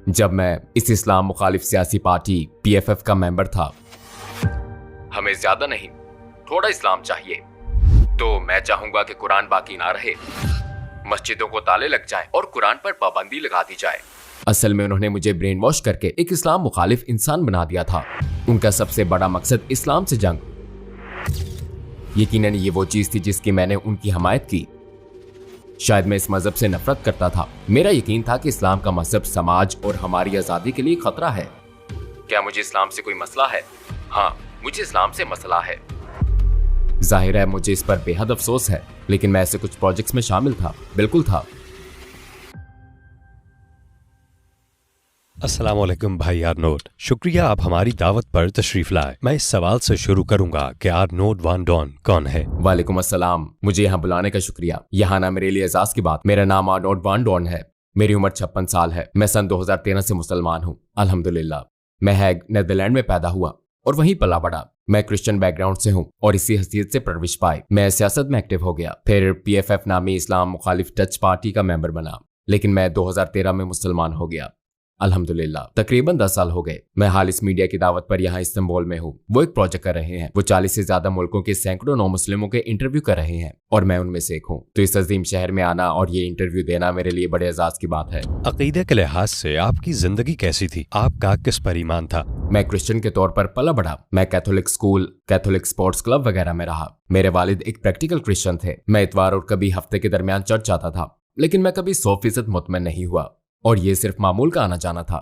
जब मैं इस इस्लाम मुखालिफ सियासी पार्टी PFF का मेंबर था। हमें ज्यादा नहीं, थोड़ा इस्लाम चाहिए। तो मैं चाहूंगा कि कुरान बाकी ना रहे, मस्जिदों को ताले लग जाएं और कुरान पर पाबंदी लगा दी जाए। असल में उन्होंने मुझे ब्रेन वॉश करके एक इस्लाम मुखालिफ इंसान बना दिया था। उनका सबसे बड़ा मकसद इस्लाम से जंग। यकीनन ये वो चीज थी जिसकी मैंने उनकी हमायत की। शायद मैं इस मजहब से नफरत करता था। मेरा यकीन था कि इस्लाम का मजहब समाज और हमारी आजादी के लिए खतरा है। क्या मुझे इस्लाम से कोई मसला है? हाँ, मुझे इस्लाम से मसला है। जाहिर है मुझे इस पर बेहद अफसोस है, लेकिन मैं ऐसे कुछ प्रोजेक्ट्स में शामिल था, बिल्कुल था। अस्सलाम वालेकुम भाई आर्नोड, शुक्रिया आप हमारी दावत पर तशरीफ लाए। मैं इस सवाल से शुरू करूंगा कि आर्नोड वान डॉन कौन है? वालेकुम अस्सलाम, मुझे यहाँ बुलाने का शुक्रिया। यहाँ ना मेरे लिए एजाज की बात। मेरा नाम आर्नोड वान डॉन है। मेरी उम्र 56 साल है। मैं सन 2013 से मुसलमान हूँ, अल्हम्दुलिल्लाह। मैं हैग नीदरलैंड में पैदा हुआ और वहीं पला बड़ा। मैं क्रिश्चियन बैकग्राउंड से हूँ और इसी हैसियत से परवरिश पाई मैं सियासत में एक्टिव हो गया। फिर PFF नामी इस्लाम मुखालिफ डच पार्टी का मेंबर बना, लेकिन मैं 2013 में मुसलमान हो गया, अल्हम्दुलिल्लाह। तकरीबन 10 साल हो गए। मैं हाल इस मीडिया की दावत पर यहाँ इस्तांबुल में हूँ। वो एक प्रोजेक्ट कर रहे हैं। वो 40 से ज्यादा मुल्कों के सैकड़ों नौ मुस्लिमों के इंटरव्यू कर रहे हैं और मैं उनमें से एक हूँ। तो इस अजीम शहर में आना और ये इंटरव्यू देना मेरे लिए बड़े एजाज की बात है। अकीदे के लिहाज से आपकी जिंदगी कैसी थी? आपका किस पर ईमान था? मैं क्रिश्चियन के तौर पर पला बढ़ा। मैं Catholic school, Catholic sports club वगैरह में रहा। मेरे वालिद एक प्रैक्टिकल क्रिश्चियन थे। मैं इतवार और कभी हफ्ते के दरमियान चर्च जाता था, लेकिन मैं कभी 100% मुतमईन नहीं हुआ और ये सिर्फ मामूल का आना जाना था।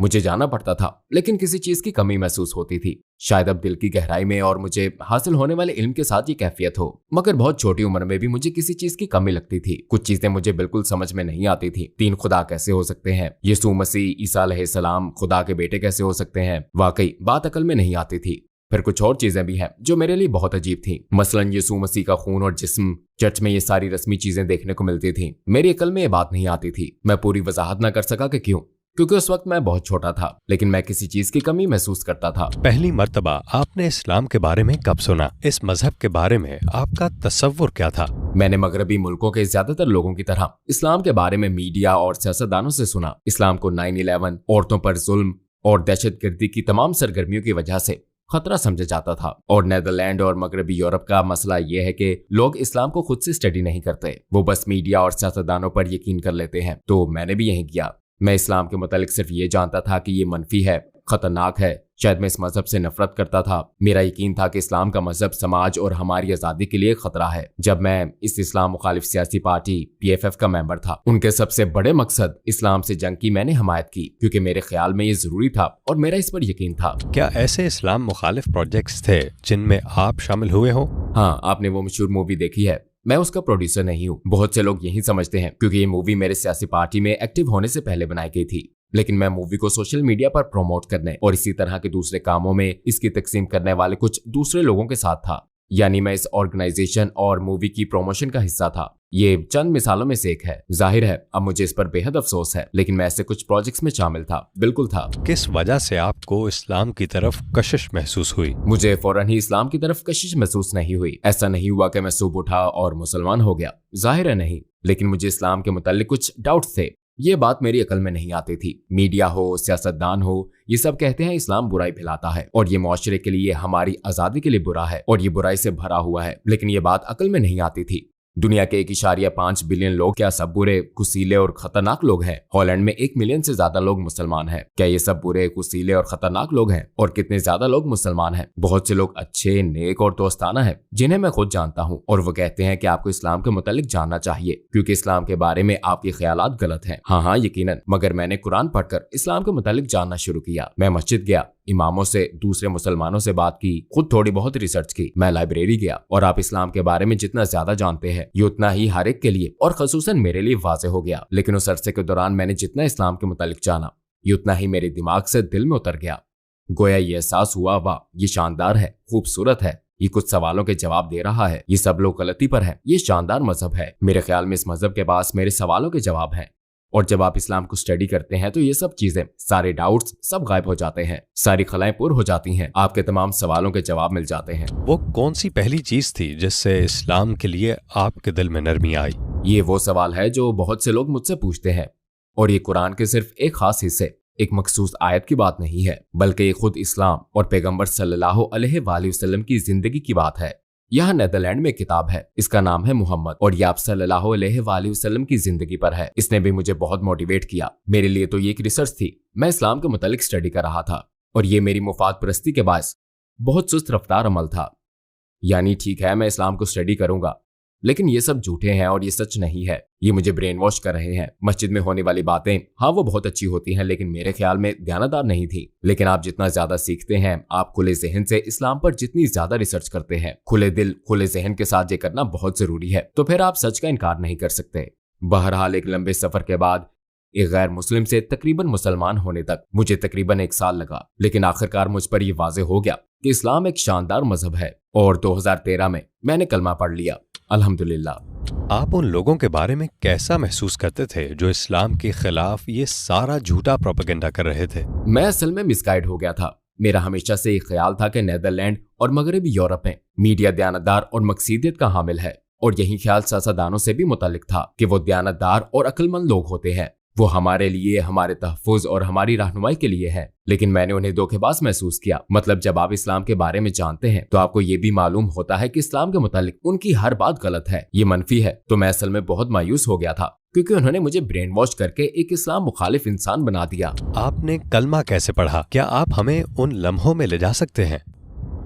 मुझे जाना पड़ता था, लेकिन किसी चीज की कमी महसूस होती थी, शायद अब दिल की गहराई में, और मुझे हासिल होने वाले इल्म के साथ ये कैफियत हो। मगर बहुत छोटी उम्र में भी मुझे किसी चीज की कमी लगती थी। कुछ चीजें मुझे बिल्कुल समझ में नहीं आती थी। 3 खुदा कैसे हो सकते हैं? यीशु मसीह ईसा अलैहिस्सलाम खुदा के बेटे कैसे हो सकते हैं? वाकई बात अकल में नहीं आती थी। फिर कुछ और चीजें भी हैं जो मेरे लिए बहुत अजीब थी। मसलन यीशु मसीह का खून और जिस्म, चर्च में ये सारी रस्मी चीजें देखने को मिलती थी। मेरी अकल में ये बात नहीं आती थी। मैं पूरी वजाहत न कर सका कि क्यों, क्योंकि उस वक्त मैं बहुत छोटा था, लेकिन मैं किसी चीज की कमी महसूस करता था। पहली मर्तबा आपने इस्लाम के बारे में कब सुना? इस मजहब के बारे में आपका तसव्वुर क्या था? मैंने मगरबी मुल्कों के ज्यादातर लोगों की तरह इस्लाम के बारे में मीडिया और सियासतदानों से सुना। इस्लाम को 9/11, औरतों पर जुल्म और दहशतगर्दी की तमाम सरगर्मियों की वजह से खतरा समझा जाता था। और नीदरलैंड और मगरबी यूरोप का मसला यह है कि लोग इस्लाम को खुद से स्टडी नहीं करते, वो बस मीडिया और सियासतदानों पर यकीन कर लेते हैं। तो मैंने भी यही किया। मैं इस्लाम के मुतालिक सिर्फ ये जानता था कि ये मनफी है, खतरनाक है। शायद मैं इस मजहब से नफरत करता था। मेरा यकीन था कि इस्लाम का मजहब समाज और हमारी आजादी के लिए खतरा है। जब मैं इस इस्लाम मुखालिफ सियासी पार्टी PFF का मेंबर था, उनके सबसे बड़े मकसद इस्लाम से जंग की मैंने हमायत की, क्योंकि मेरे ख्याल में ये जरूरी था और मेरा इस पर यकीन था। क्या ऐसे इस्लाम मुखालिफ प्रोजेक्ट्स थे जिनमें आप शामिल हुए हो? हाँ, आपने वो मशहूर मूवी देखी है। मैं उसका प्रोड्यूसर नहीं हूँ। बहुत से लोग यही समझते हैं, क्योंकि ये मूवी मेरे सियासी पार्टी में एक्टिव होने से पहले बनाई गई थी। लेकिन मैं मूवी को सोशल मीडिया पर प्रमोट करने और इसी तरह के दूसरे कामों में इसकी तकसीम करने वाले कुछ दूसरे लोगों के साथ था। यानी मैं इस ऑर्गेनाइजेशन और मूवी की प्रमोशन का हिस्सा था। ये चंद मिसालों में से एक है। जाहिर है अब मुझे इस पर बेहद अफसोस है, लेकिन मैं ऐसे कुछ प्रोजेक्ट्स में शामिल था, बिल्कुल था। किस वजह से आपको इस्लाम की तरफ कशिश महसूस हुई? मुझे फौरन ही इस्लाम की तरफ कशिश महसूस नहीं हुई। ऐसा नहीं हुआ कि मैं सुबह उठा और मुसलमान हो गया, जाहिर है नहीं। लेकिन मुझे इस्लाम के मुताल्लिक कुछ डाउट्स थे। ये बात मेरी अकल में नहीं आती थी। मीडिया हो, सियासतदान हो, ये सब कहते हैं इस्लाम बुराई फैलाता है और ये मुआशरे के लिए, हमारी आजादी के लिए बुरा है और ये बुराई से भरा हुआ है। लेकिन ये बात अकल में नहीं आती थी। दुनिया के 1.5 बिलियन लोग क्या सब बुरे, कुसीले और खतरनाक लोग हैं? हॉलैंड में 1 मिलियन से ज्यादा लोग मुसलमान हैं। क्या ये सब बुरे, कुसीले और खतरनाक लोग हैं? और कितने ज्यादा लोग मुसलमान हैं? बहुत से लोग अच्छे, नेक और दोस्ताना हैं, जिन्हें मैं खुद जानता हूँ, और वो कहते हैं कि आपको इस्लाम के मुतालिक जानना चाहिए, क्योंकि इस्लाम के बारे में आपके ख्यालात गलत हैं। हाँ, यकीनन। मगर मैंने कुरान पढ़कर इस्लाम के मुतालिक जानना शुरू किया। मैं मस्जिद गया, इमामों से, दूसरे मुसलमानों से बात की, खुद थोड़ी बहुत रिसर्च की। मैं लाइब्रेरी गया, और आप इस्लाम के बारे में जितना ज्यादा जानते हैं, ये उतना ही हर एक के लिए और खसूसन मेरे लिए वाज़ेह हो गया। लेकिन उस अरसे के दौरान मैंने जितना इस्लाम के मुतालिक जाना, ये उतना ही मेरे दिमाग से दिल में उतर गया। गोया ये एहसास हुआ, वाह ये शानदार है, खूबसूरत है, ये कुछ सवालों के जवाब दे रहा है, ये सब लोग गलती पर हैं, ये शानदार मजहब है। मेरे ख्याल में इस मजहब के पास मेरे सवालों के जवाब हैं। और जब आप इस्लाम को स्टडी करते हैं तो ये सब चीजें, सारे डाउट्स सब गायब हो जाते हैं, सारी खलाएं पुर हो जाती हैं, आपके तमाम सवालों के जवाब मिल जाते हैं। वो कौन सी पहली चीज थी जिससे इस्लाम के लिए आपके दिल में नरमी आई? ये वो सवाल है जो बहुत से लोग मुझसे पूछते हैं, और ये कुरान के सिर्फ एक खास हिस्से एक मखसूस आयत की बात नहीं है, बल्कि ये खुद इस्लाम और पैगंबर सल्लल्लाहु अलैहि वसल्लम की जिंदगी की बात है। यह नेदरलैंड में किताब है, इसका नाम है मुहम्मद और यह आप सल्लल्लाहु अलैहि वसल्लम की जिंदगी पर है। इसने भी मुझे बहुत मोटिवेट किया। मेरे लिए तो ये एक रिसर्च थी। मैं इस्लाम के मुतालिक स्टडी कर रहा था और ये मेरी मुफाद परस्ती के बायस बहुत सुस्त रफ्तार अमल था। यानी ठीक है, मैं इस्लाम को स्टडी करूंगा, लेकिन ये सब झूठे हैं और ये सच नहीं है। ये मुझे ब्रेन वॉश कर रहे हैं। मस्जिद में होने वाली बातें, हाँ वो बहुत अच्छी होती हैं, लेकिन मेरे ख्याल में ध्यानदार नहीं थी। लेकिन आप जितना ज्यादा सीखते हैं, आप खुले जहन से इस्लाम पर जितनी ज्यादा रिसर्च करते हैं, खुले दिल खुले जहन के साथ ये करना बहुत जरूरी है, तो फिर आप सच का इनकार नहीं कर सकते। बहरहाल एक लंबे सफर के बाद एक गैर मुस्लिम से तकरीबन मुसलमान होने तक मुझे तकरीबन 1 साल लगा, लेकिन आखिरकार मुझ पर यह वाज़ेह हो गया कि इस्लाम एक शानदार मजहब है और 2013 में मैंने कलमा पढ़ लिया, अल्हम्दुलिल्लाह। आप उन लोगों के बारे में कैसा महसूस करते थे जो इस्लाम के खिलाफ ये सारा झूठा प्रोपेगेंडा कर रहे थे? मैं असल में मिसगाइड हो गया था। मेरा हमेशा से एक ख्याल था कि नेदरलैंड और मगरबी यूरोप में मीडिया दयानतदार और मकसीदियत का हामिल है, और यही ख्याल सियासतदानों से भी मुतालिक था कि वो दयानतदार और अक्लमंद लोग होते हैं। वो हमारे लिए, हमारे तहफ़्फ़ुज़ और हमारी रहनुमाई के लिए है। लेकिन मैंने उन्हें धोखेबाज महसूस किया। मतलब जब आप इस्लाम के बारे में जानते हैं तो आपको ये भी मालूम होता है कि इस्लाम के मुतालिक उनकी हर बात गलत है, ये मनफी है। तो मैं असल में बहुत मायूस हो गया था, क्योंकि उन्होंने मुझे ब्रेन वॉश करके एक इस्लाम मुखालिफ इंसान बना दिया। आपने कलमा कैसे पढ़ा? क्या आप हमें उन लम्हों में ले जा सकते हैं?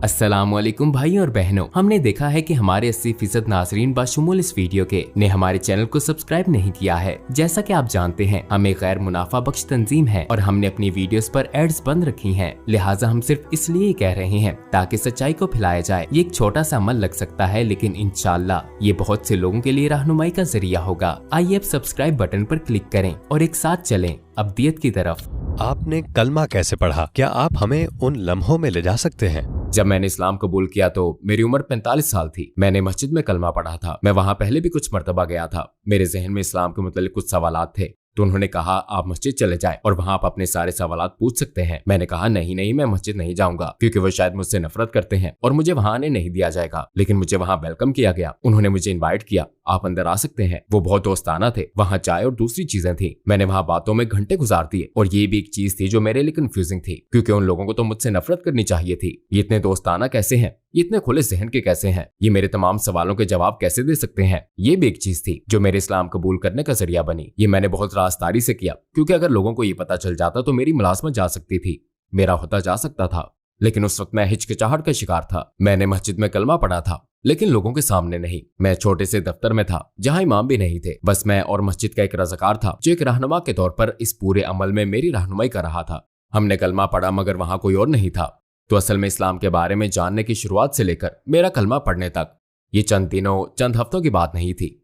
अस्सलामुअलैकुम भाइयों और बहनों, हमने देखा है कि हमारे 80% नाजरीन बाशुमूल इस वीडियो के ने हमारे चैनल को सब्सक्राइब नहीं किया है। जैसा कि आप जानते हैं, हम एक गैर मुनाफा बख्श तंजीम है और हमने अपनी वीडियोस पर एड्स बंद रखी हैं। लिहाजा हम सिर्फ इसलिए कह रहे हैं ताकि सच्चाई को फैलाया जाए। ये एक छोटा सा अमल लग सकता है, लेकिन इंशाल्लाह ये बहुत से लोगों के लिए रहनुमाई का जरिया होगा। आइए अब सब्सक्राइब बटन पर क्लिक करें और एक साथ चलें अब्दियत की तरफ। आपने कलमा कैसे पढ़ा? क्या आप हमें उन लम्हों में ले जा सकते हैं? जब मैंने इस्लाम कबूल किया तो मेरी उम्र 45 साल थी। मैंने मस्जिद में कलमा पढ़ा था। मैं वहां पहले भी कुछ मर्तबा गया था। मेरे जहन में इस्लाम के मुतालिक कुछ सवालात थे, तो उन्होंने कहा आप मस्जिद चले जाएं और वहां आप अपने सारे सवालात पूछ सकते हैं। मैंने कहा नहीं, मैं मस्जिद नहीं जाऊंगा, क्योंकि वो शायद मुझसे नफरत करते हैं और मुझे वहां आने नहीं दिया जाएगा। लेकिन मुझे वहां वेलकम किया गया। उन्होंने मुझे इनवाइट किया, आप अंदर आ सकते हैं। वो बहुत दोस्ताना थे। वहां चाय और दूसरी चीजें थी। मैंने वहां बातों में घंटे गुजार दिए, और ये भी एक चीज थी जो मेरे लिए कंफ्यूजिंग थी, क्योंकि उन लोगों को तो मुझसे नफरत करनी चाहिए थी। ये इतने दोस्ताना कैसे हैं? ये इतने खुले जहन के कैसे हैं? ये मेरे तमाम सवालों के जवाब कैसे दे सकते हैं? ये भी एक चीज थी जो मेरे इस्लाम कबूल करने का जरिया बनी। ये मैंने बहुत राजदारी से किया, क्योंकि अगर लोगों को ये पता चल जाता तो मेरी मुलाजमत जा सकती थी, मेरा होता जा सकता था। लेकिन उस वक्त मैं हिचकिचाहट का शिकार था। मैंने मस्जिद में कलमा पढ़ा था, लेकिन लोगों के सामने नहीं। मैं छोटे से दफ्तर में था जहां इमाम भी नहीं थे। बस मैं और मस्जिद का एक रज़ाकार था जो एक रहनुमा के तौर पर इस पूरे अमल में मेरी रहनुमाई कर रहा था। हमने कलमा पढ़ा, मगर वहां कोई और नहीं था। तो असल में इस्लाम के बारे में जानने की शुरुआत से लेकर मेरा कलमा पढ़ने तक ये चंद दिनों, चंद हफ्तों की बात नहीं थी।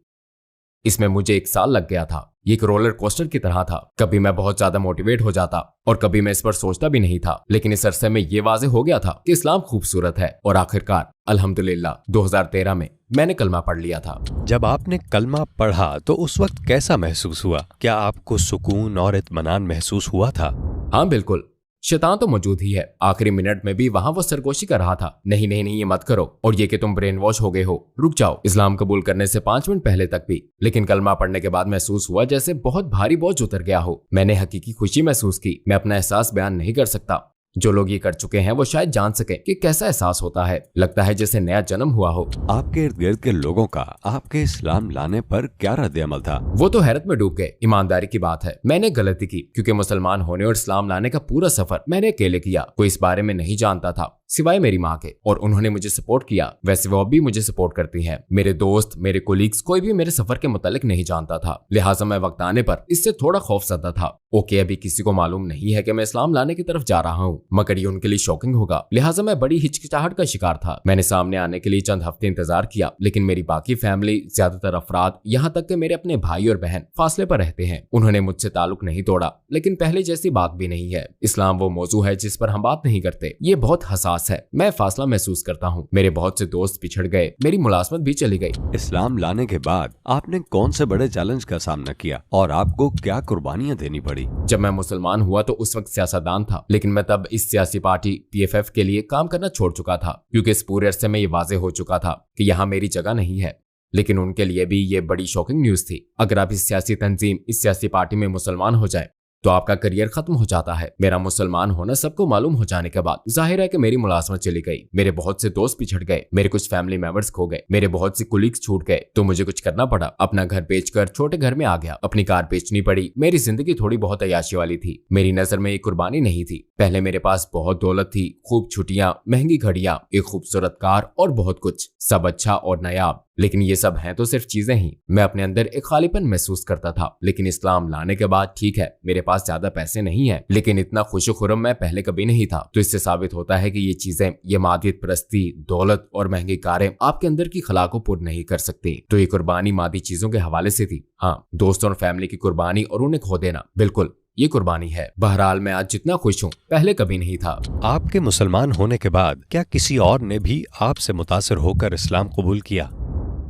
इसमें मुझे 1 साल लग गया था। ये एक रोलर कोस्टर की तरह था। कभी मैं बहुत ज्यादा मोटिवेट हो जाता और कभी मैं इस पर सोचता भी नहीं था। लेकिन इस अरसे में ये वाज़ेह हो गया था कि इस्लाम खूबसूरत है, और आखिरकार अल्हम्दुलिल्लाह 2013 में मैंने कलमा पढ़ लिया था। जब आपने कलमा पढ़ा तो उस वक्त कैसा महसूस हुआ? क्या आपको सुकून और इत्मीनान महसूस हुआ था? हाँ बिल्कुल। शैतान तो मौजूद ही है। आखिरी मिनट में भी वहां वो सरगोशी कर रहा था, नहीं ये मत करो, और ये कि तुम ब्रेन वॉश हो गए हो, रुक जाओ। इस्लाम कबूल करने से 5 मिनट पहले तक भी। लेकिन कलमा पढ़ने के बाद महसूस हुआ जैसे बहुत भारी बोझ उतर गया हो। मैंने हकीकी खुशी महसूस की। मैं अपना एहसास बयान नहीं कर सकता। जो लोग ये कर चुके हैं वो शायद जान सके कि कैसा एहसास होता है। लगता है जैसे नया जन्म हुआ हो। आपके इर्द गिर्द के लोगों का आपके इस्लाम लाने पर क्या रद्द अमल था? वो तो हैरत में डूब गए। ईमानदारी की बात है, मैंने गलती की, क्योंकि मुसलमान होने और इस्लाम लाने का पूरा सफर मैंने अकेले किया। कोई इस बारे में नहीं जानता था सिवाय मेरी माँ के, और उन्होंने मुझे सपोर्ट किया। वैसे वो भी मुझे सपोर्ट करती हैं। मेरे दोस्त, मेरे कोलीग्स, कोई भी मेरे सफर के मुतालिक नहीं जानता था। लिहाजा मैं वक्त आने पर इससे थोड़ा खौफजदा था। ओके, अभी किसी को मालूम नहीं है कि मैं इस्लाम लाने की तरफ जा रहा हूँ, मगर ये उनके लिए शॉकिंग होगा। लिहाजा मैं बड़ी हिचकिचाहट का शिकार था। मैंने सामने आने के लिए चंद हफ्ते इंतजार किया, लेकिन मेरी बाकी फैमिली, ज्यादातर अफराद, यहाँ तक कि मेरे अपने भाई और बहन फासले पर रहते हैं। उन्होंने मुझसे ताल्लुक नहीं तोड़ा, लेकिन पहले जैसी बात भी नहीं है। इस्लाम वो मौजू है जिस पर हम बात नहीं करते। ये बहुत हसास है। मैं फासला महसूस करता हूँ। मेरे बहुत से दोस्त पिछड़ गए, मेरी मुलाजमत भी चली गई। इस्लाम लाने के बाद आपने कौन से बड़े चैलेंज का सामना किया और आपको क्या कुर्बानियां देनी पड़ी? जब मैं मुसलमान हुआ तो उस वक्त सियासतदान था, लेकिन मैं तब इस सियासी पार्टी PFF के लिए काम करना छोड़ चुका था, क्योंकि इस पूरे अरसे में ये वाज़ेह हो चुका था कि यहाँ मेरी जगह नहीं है। लेकिन उनके लिए भी ये बड़ी शॉकिंग न्यूज थी। अगर आप इस सियासी तंजीम, इस सियासी पार्टी में मुसलमान हो जाए तो आपका करियर खत्म हो जाता है। मेरा मुसलमान होना सबको मालूम हो जाने के बाद जाहिर है कि मेरी मुलाजमत चली गई, मेरे बहुत से दोस्त पिछड़ गए, मेरे कुछ फैमिली मेंबर्स खो गए, मेरे बहुत से कुलीग्स छूट गए, तो मुझे कुछ करना पड़ा। अपना घर बेचकर छोटे घर में आ गया, अपनी कार बेचनी पड़ी। मेरी जिंदगी थोड़ी बहुत अय्याशी वाली थी। मेरी नजर में ये कुर्बानी नहीं थी। पहले मेरे पास बहुत दौलत थी, खूब छुट्टियां, महंगी घड़ियां, एक खूबसूरत कार और बहुत कुछ, सब अच्छा और नायाब। लेकिन ये सब हैं तो सिर्फ चीजें ही। मैं अपने अंदर एक खालीपन महसूस करता था। लेकिन इस्लाम लाने के बाद ठीक है, मेरे पास ज्यादा पैसे नहीं है, लेकिन इतना खुशो-खुर्रम मैं पहले कभी नहीं था। तो इससे साबित होता है कि ये चीजें, ये मादियत परस्ती, दौलत और महंगी कारें आपके अंदर की खला को पूर्ण नहीं कर सकती। तो ये कुर्बानी मादी चीजों के हवाले से थी। हाँ, दोस्तों और फैमिली की कुर्बानी और उन्हें खो देना, बिल्कुल ये कुर्बानी है। बहरहाल मैं आज जितना खुश हूँ पहले कभी नहीं था। आपके मुसलमान होने के बाद क्या किसी और ने भी आपसे मुतासिर होकर इस्लाम कबूल किया?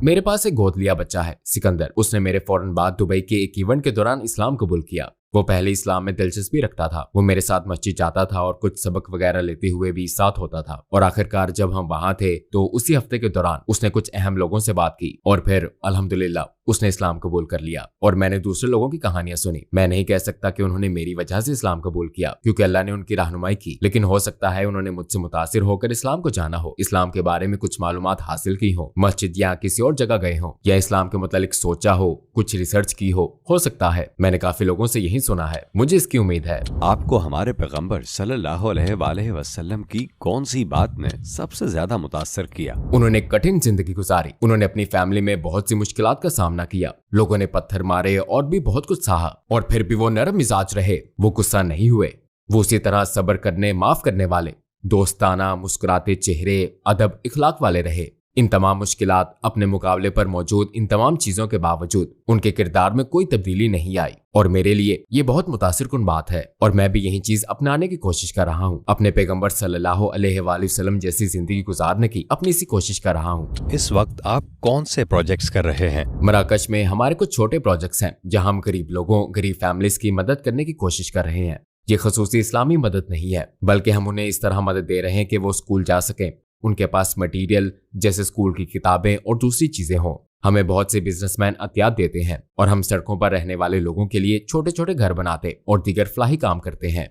मेरे पास एक गोद लिया बच्चा है, सिकंदर। उसने मेरे फौरन बाद दुबई के एक इवेंट के दौरान इस्लाम कबूल किया। वो पहले इस्लाम में दिलचस्पी रखता था। वो मेरे साथ मस्जिद जाता था और कुछ सबक वगैरह लेते हुए भी साथ होता था। और आखिरकार जब हम वहां थे तो उसी हफ्ते के दौरान उसने कुछ अहम लोगों से बात की और फिर अल्हम्दुलिल्लाह उसने इस्लाम कबूल कर लिया। और मैंने दूसरे लोगों की कहानियां सुनी। मैं नहीं कह सकता कि उन्होंने मेरी वजह से इस्लाम कबूल किया, क्योंकि अल्लाह ने उनकी रहनुमाई की, लेकिन हो सकता है उन्होंने मुझसे मुतासिर होकर इस्लाम को जाना हो, इस्लाम के बारे में कुछ मालूमात हासिल की हो, मस्जिद या किसी और जगह गए हो, या इस्लाम के मुतालिक सोचा हो, कुछ रिसर्च की हो सकता है। मैंने काफी लोगों से यही सुना है, मुझे इसकी उम्मीद है। आपको हमारे पैगंबर सल्लल्लाहु अलैहि वसल्लम की कौन सी बात ने सबसे ज्यादा मुतासर किया? उन्होंने कठिन जिंदगी गुजारी। उन्होंने अपनी फैमिली में बहुत सी मुश्किलात का सामना किया। लोगों ने पत्थर मारे और भी बहुत कुछ सहा, और फिर भी वो नरम मिजाज रहे। वो गुस्सा नहीं हुए। वो उसी तरह सब्र करने, माफ करने वाले, दोस्ताना, मुस्कुराते चेहरे, अदब, इखलाक वाले रहे। इन तमाम मुश्किलात, अपने मुकाबले पर मौजूद इन तमाम चीजों के बावजूद उनके किरदार में कोई तब्दीली नहीं आई। और मेरे लिए ये बहुत मुतासिर कुन बात है, और मैं भी यही चीज अपनाने की कोशिश कर रहा हूँ। अपने पैगंबर सल्लल्लाहु अलैहि वसल्लम जैसी जिंदगी गुजारने की अपनी सी कोशिश कर रहा हूँ। इस वक्त आप कौन से प्रोजेक्ट्स कर रहे हैं? मराकश में हमारे कुछ छोटे प्रोजेक्ट्स हैं, जहाँ हम गरीब लोगों, गरीब फैमिलीज की मदद करने की कोशिश कर रहे हैं। ये खसूसी इस्लामी मदद नहीं है, बल्कि हम उन्हें इस तरह मदद दे रहे हैं कि वो स्कूल जा सकें, उनके पास मटेरियल जैसे स्कूल की किताबें और दूसरी चीजें हों। हमें बहुत से बिजनेसमैन अतियात देते हैं और हम सड़कों पर रहने वाले लोगों के लिए छोटे छोटे घर बनाते और दीगर फलाही काम करते हैं।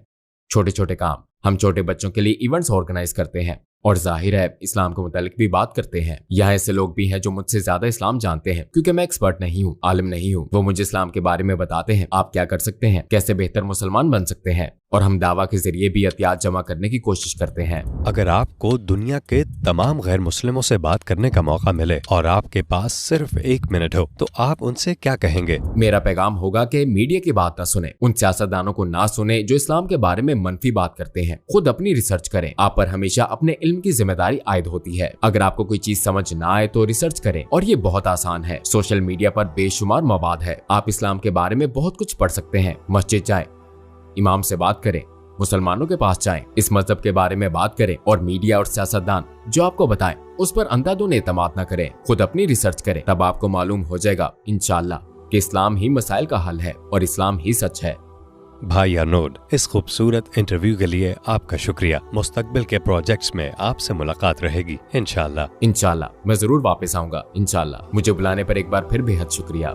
छोटे छोटे काम, हम छोटे बच्चों के लिए इवेंट्स ऑर्गेनाइज करते हैं और जाहिर है इस्लाम के मुतालिक भी बात करते हैं। यहाँ ऐसे लोग भी हैं जो मुझसे ज्यादा इस्लाम जानते हैं, क्योंकि मैं एक्सपर्ट नहीं हूँ, आलिम नहीं हूँ। वो मुझे इस्लाम के बारे में बताते हैं, आप क्या कर सकते हैं, कैसे बेहतर मुसलमान बन सकते हैं, और हम दावा के जरिए भी अतियात जमा करने की कोशिश करते हैं। अगर आपको दुनिया के तमाम गैर मुस्लिमों से बात करने का मौका मिले और आपके पास सिर्फ 1 मिनट हो, तो आप उनसे क्या कहेंगे? मेरा पैगाम होगा कि मीडिया की बात ना सुने, उन सियासतदानों को ना सुने जो इस्लाम के बारे में मनफी बात करते हैं। खुद अपनी रिसर्च करें। आप पर हमेशा अपने इल्म की जिम्मेदारी आयद होती है। अगर आपको कोई चीज समझ ना आए तो रिसर्च करें, और ये बहुत आसान है। सोशल मीडिया पर बेशुमार मवाद है। आप इस्लाम के बारे में बहुत कुछ पढ़ सकते हैं। मस्जिद जाएं, इमाम से बात करें, मुसलमानों के पास जाएं, इस मजहब के बारे में बात करें, और मीडिया और सियासतदान जो आपको बताएं उस पर अंधाधुंध एतमाद न करें। खुद अपनी रिसर्च करें, तब आपको मालूम हो जाएगा इंशाअल्लाह कि इस्लाम ही मसाइल का हल है और इस्लाम ही सच है। भाई आरनोड, इस खूबसूरत इंटरव्यू के लिए आपका शुक्रिया। मुस्तकबिल के प्रोजेक्ट्स में आपसे मुलाकात रहेगी इंशाअल्लाह। इंशाअल्लाह मैं जरूर वापस आऊंगा इंशाअल्लाह। मुझे बुलाने पर एक बार फिर बेहद शुक्रिया।